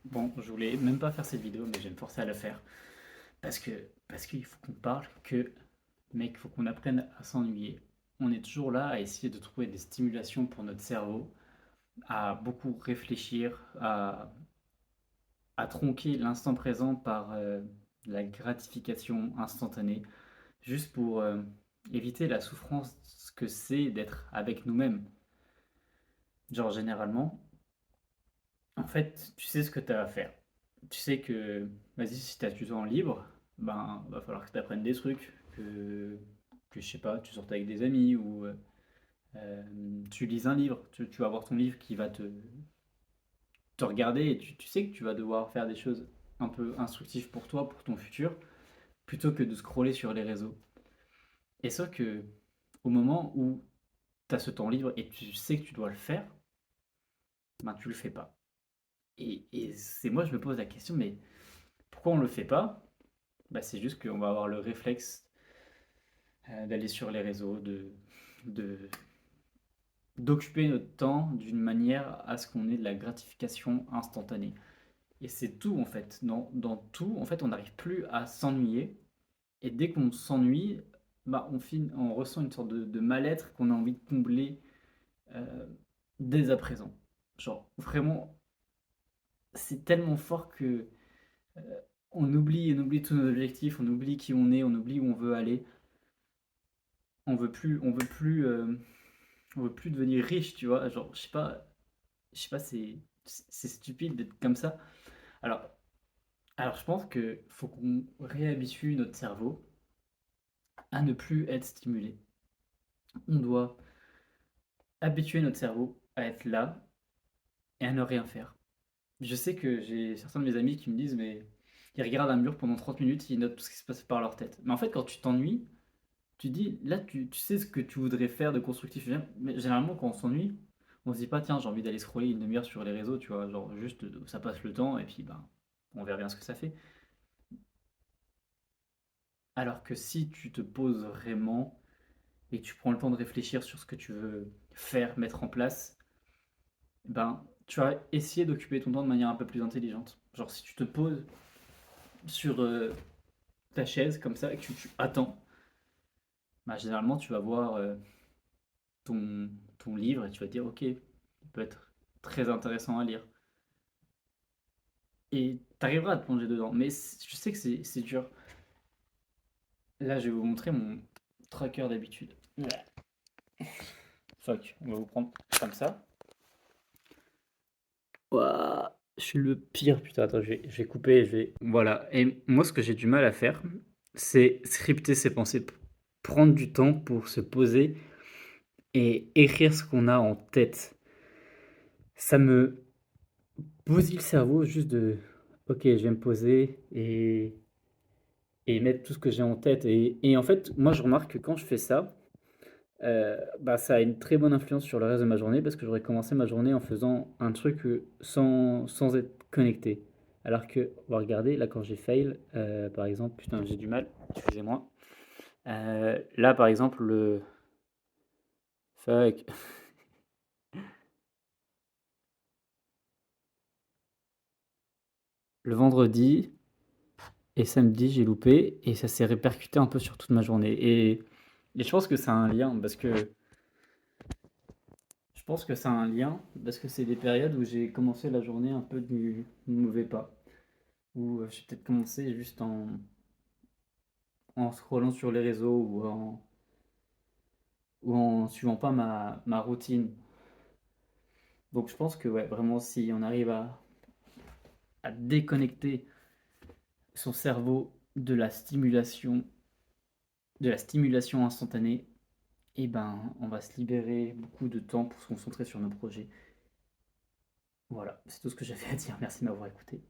Bon, je voulais même pas faire cette vidéo, mais je vais me forcer à la faire. Parce que, parce qu'il faut qu'on parle que, mec, il faut qu'on apprenne à s'ennuyer. On est toujours là à essayer de trouver des stimulations pour notre cerveau, à beaucoup réfléchir, à tronquer l'instant présent par la gratification instantanée, juste pour éviter la souffrance que c'est d'être avec nous-mêmes. Genre, généralement, en fait, tu sais ce que tu as à faire. Tu sais que, vas-y, si tu as du temps libre, ben, va falloir que tu apprennes des trucs, que je sais pas, tu sortes avec des amis ou tu lises un livre. Tu vas avoir ton livre qui va te regarder et tu sais que tu vas devoir faire des choses un peu instructives pour toi, pour ton futur, plutôt que de scroller sur les réseaux. Et sauf que, au moment où tu as ce temps libre et tu sais que tu dois le faire, ben, tu le fais pas. Et c'est moi, je me pose la question, mais pourquoi on le fait pas? Bah, c'est juste qu'on va avoir le réflexe d'aller sur les réseaux, de- d'occuper notre temps d'une manière à ce qu'on ait de la gratification instantanée. Et c'est tout en fait. Dans tout, en fait, on n'arrive plus à s'ennuyer. Et dès qu'on s'ennuie, bah, on ressent une sorte de mal-être qu'on a envie de combler euh, dès à présent. Genre, vraiment, c'est tellement fort que on oublie tous nos objectifs, on oublie qui on est, on oublie où on veut aller. On veut plus, on veut plus devenir riche, tu vois. Genre, je sais pas, c'est stupide d'être comme ça. Alors, alors je pense que faut qu'on réhabitue notre cerveau à ne plus être stimulé. On doit habituer notre cerveau à être là et à ne rien faire. Je sais que j'ai certains de mes amis qui me disent, mais ils regardent un mur pendant 30 minutes, ils notent tout ce qui se passe par leur tête. Mais en fait, quand tu t'ennuies, tu dis, là, tu sais ce que tu voudrais faire de constructif. Mais généralement, quand on s'ennuie, on se dit pas, tiens, j'ai envie d'aller scroller une demi-heure sur les réseaux, tu vois, genre juste ça passe le temps et puis ben, on verra bien ce que ça fait. Alors que si tu te poses vraiment et que tu prends le temps de réfléchir sur ce que tu veux faire, mettre en place, ben, tu vas essayer d'occuper ton temps de manière un peu plus intelligente. Genre si tu te poses sur ta chaise comme ça et que tu attends, bah, généralement tu vas voir ton livre et tu vas te dire, ok, il peut être très intéressant à lire. Et tu arriveras à te plonger dedans. Mais je sais que c'est dur. Là, je vais vous montrer mon tracker d'habitude. Fuck, on va vous prendre comme ça. Ouah, je suis le pire, putain, attends, je vais couper, je vais... Voilà, et moi ce que j'ai du mal à faire, c'est scripter ses pensées, prendre du temps pour se poser et écrire ce qu'on a en tête. Ça me bousille le cerveau juste de... Ok, je vais me poser et mettre tout ce que j'ai en tête. Et en fait, moi je remarque que quand je fais ça, bah, ça a une très bonne influence sur le reste de ma journée parce que j'aurais commencé ma journée en faisant un truc sans être connecté. Alors que, on va regarder, là quand j'ai fail, par exemple, putain j'ai du mal, excusez-moi. Là par exemple, fuck, le vendredi et samedi j'ai loupé et ça s'est répercuté un peu sur toute ma journée. Et je pense que ça a un lien parce que je pense que ça a un lien parce que c'est des périodes où j'ai commencé la journée un peu du mauvais pas. Ou j'ai peut-être commencé juste en scrollant sur les réseaux ou en suivant pas ma routine. Donc je pense que ouais, vraiment si on arrive à déconnecter son cerveau de la stimulation instantanée, et ben on va se libérer beaucoup de temps pour se concentrer sur nos projets. Voilà, c'est tout ce que j'avais à dire. Merci de m'avoir écouté.